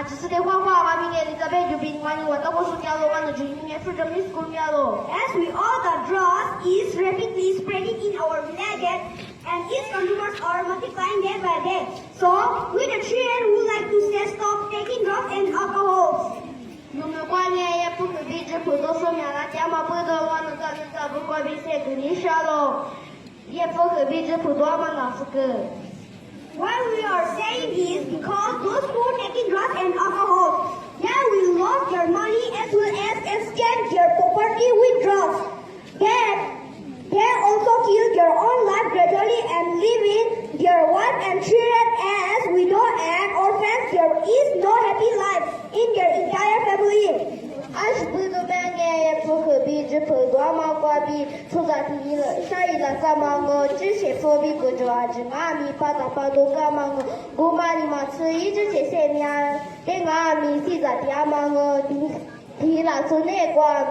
只是的画画，我明年在北就比我到过暑假了，我就明年出这么school了。As we all the drought is rapidly spreading in our villages and its consumers are multiplying day by day. So, we the children would like to say stop taking drugs and alcohol. 我们过年也不可比这普通说明了，家嘛不得我能找不过比谁肯定少了，也不可比这普通嘛老是个。Why we are saying this because those who are taking drugs and alcohol, they will lose their money as well as exchange their property with drugs. They also kill their own life gradually and leaving their wife and children as widow and orphans. There is no happy life in their entire family. 20多半年也不可比这普通嘛过比出在第一了，下一个咱们我这些货币各种啊，这俺们把它把都干嘛我把你们吃一直这些年，等俺们现在的俺们我提了从那个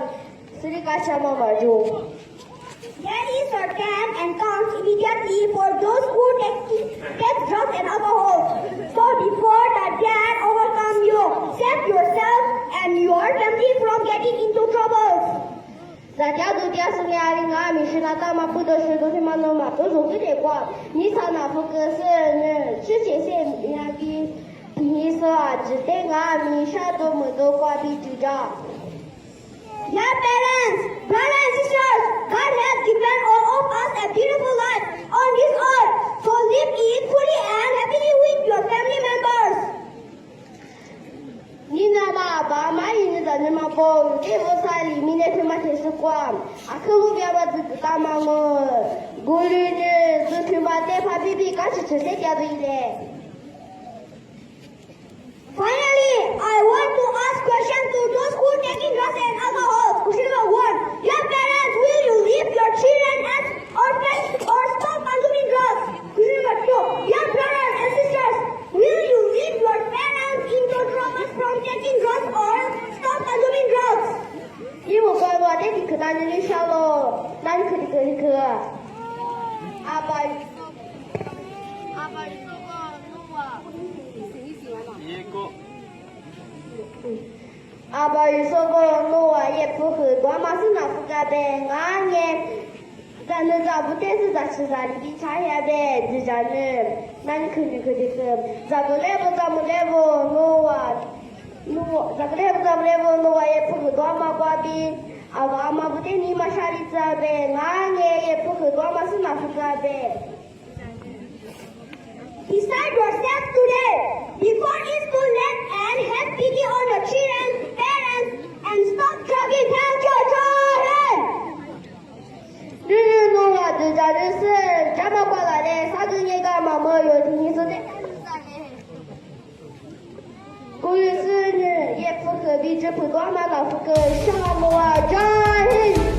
是那个什么玩意儿There is a can and comes immediately for those who take drugs and alcohol. So before the can overcome you, save yourself and your family from getting into trouble. 大家都点是俩的，俺们是那大嘛不都是都是嘛弄嘛，都是这个，你上那不个是之前些那个平时啊，只等俺们啥都没都挂比就这。Dear parents, brothers and sisters, God has given all of us a beautiful life on this earth. So live it fully and happily with your family members. 你那嘛爸妈人在那嘛包，这不山里面的什么天使馆，可路边嘛这个大嘛我女呢，就去嘛带怕比刚是吃这家对嘞。Finally, I want to ask questions to those who are taking drugs and alcohol. Question number 1. Your parents, will you leave your children as orphans or stop consuming drugs? Question number 2. Your brothers and sisters, will you leave your parents into trouble from taking drugs or stop consuming drugs? 因为乖乖这里可大人的少了，那你可的可的可。阿爸说过弄啊。阿爸又说过我啊也不喝，多嘛是那副个呗，俺也咱那咋不但是咱吃啥的比差下呗，这家呢，那你肯定可的喝，咋不来不我啊，咋不来不我也不喝多嘛瓜比，阿妈不但你嘛啥的咋呗，俺也不喝多嘛是那副个呗。Decide yourself today before it's too late and have pity on your children, parents, and stop drugging. Thank you, children. 日弄啊，这家的是这么过来的，啥子人干嘛没有听你说的？过日子呢也不可比这普通嘛老夫个项目啊，真。